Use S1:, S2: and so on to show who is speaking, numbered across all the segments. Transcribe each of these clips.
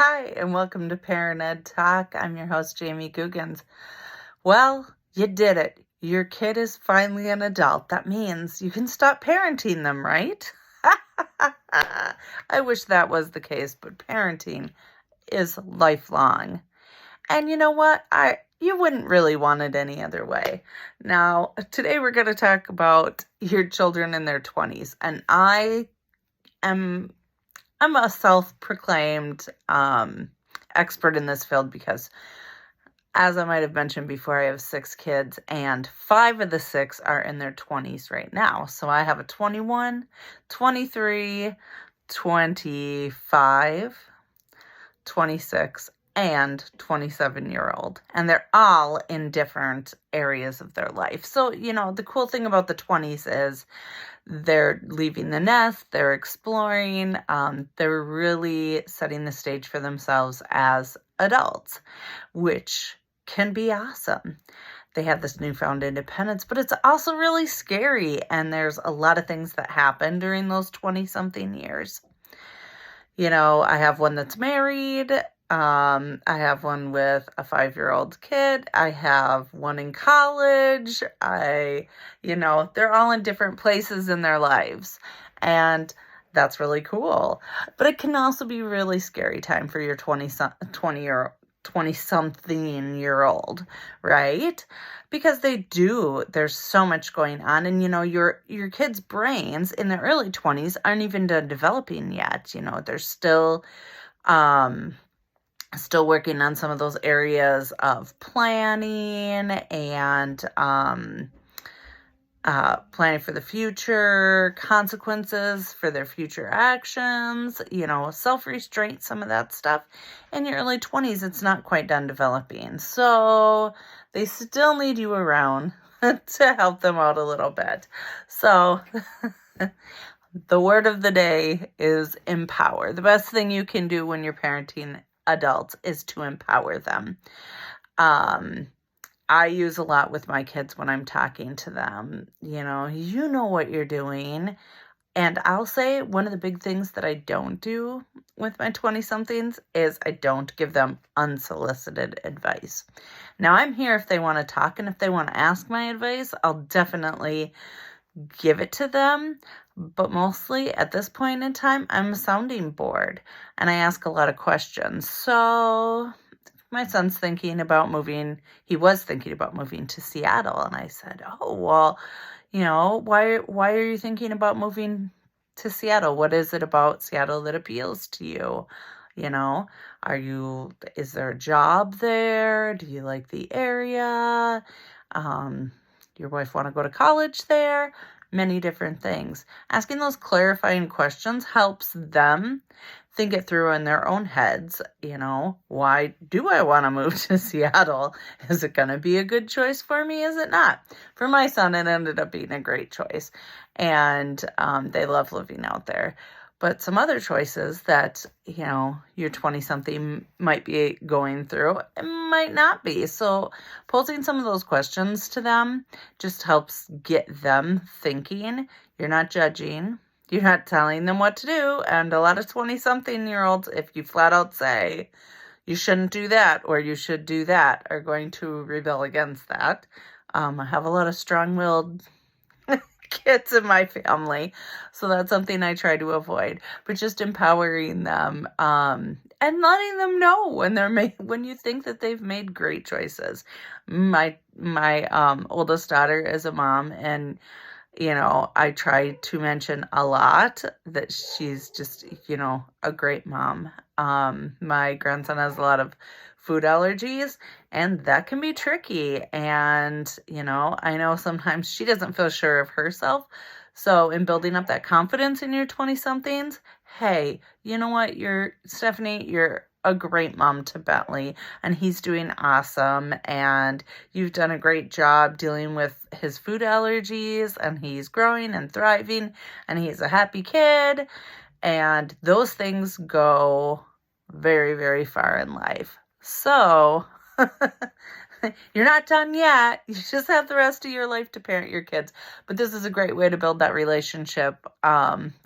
S1: Hi, and welcome to Parent Ed Talk. I'm your host, Jamie Googans. Well, you did it. Your kid is finally an adult. That means you can stop parenting them, right? I wish that was the case, but parenting is lifelong. And you know what? You wouldn't really want it any other way. Now, today we're going to talk about your children in their 20s, and I'm a self-proclaimed expert in this field because, as I might have mentioned before, I have 6 kids, and 5 of the 6 are in their 20s right now. So I have a 21, 23, 25, 26, and 27-year-old. And they're all in different areas of their life. So, the cool thing about the 20s is they're leaving the nest, they're exploring, they're really setting the stage for themselves as adults, which can be awesome. They have this newfound independence, but it's also really scary, and there's a lot of things that happen during those 20-something years. I have one that's married. I have one with a 5-year-old kid. I have one in college. They're all in different places in their lives, and that's really cool. But it can also be a really scary time for your 20-something-year-old, right? Because there's so much going on, and your kids' brains in their early 20s aren't even done developing yet. They're still working on some of those areas of planning and planning for the future, consequences for their future actions, self-restraint, some of that stuff. In your early 20s, it's not quite done developing. So they still need you around to help them out a little bit. So the word of the day is empower. The best thing you can do when you're parenting adults is to empower them. I use a lot with my kids when I'm talking to them. You know what you're doing. And I'll say one of the big things that I don't do with my 20-somethings is I don't give them unsolicited advice. Now, I'm here if they want to talk, and if they want to ask my advice, I'll definitely give it to them. But mostly at this point in time, I'm a sounding board, and I ask a lot of questions. So my son's thinking about moving. He was thinking about moving to Seattle. And I said, oh, well, why are you thinking about moving to Seattle? What is it about Seattle that appeals to you? Is there a job there? Do you like the area? Your wife want to go to college there? Many different things. Asking those clarifying questions helps them think it through in their own heads. Why do I want to move to Seattle? Is it going to be a good choice for me? Is it not? For my son, it ended up being a great choice, and they love living out there. But some other choices that, your 20-something might be going through, it might not be. So posing some of those questions to them just helps get them thinking. You're not judging. You're not telling them what to do. And a lot of 20-something-year-olds, if you flat out say, you shouldn't do that or you should do that, are going to rebel against that. I have a lot of strong-willed kids in my family, so that's something I try to avoid. But just empowering them and letting them know when you think that they've made great choices. My oldest daughter is a mom, and I try to mention a lot that she's just a great mom. My grandson has a lot of food allergies, and that can be tricky. And, I know sometimes she doesn't feel sure of herself. So in building up that confidence in your 20-somethings, hey, you know what? Stephanie, you're a great mom to Bentley, and he's doing awesome. And you've done a great job dealing with his food allergies, and he's growing and thriving, and he's a happy kid. And those things go very, very far in life. So you're not done yet. You just have the rest of your life to parent your kids. But this is a great way to build that relationship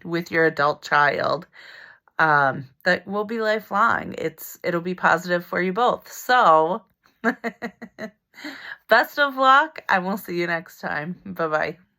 S1: with your adult child. that will be lifelong. It'll be positive for you both. So best of luck. I will see you next time. Bye-bye.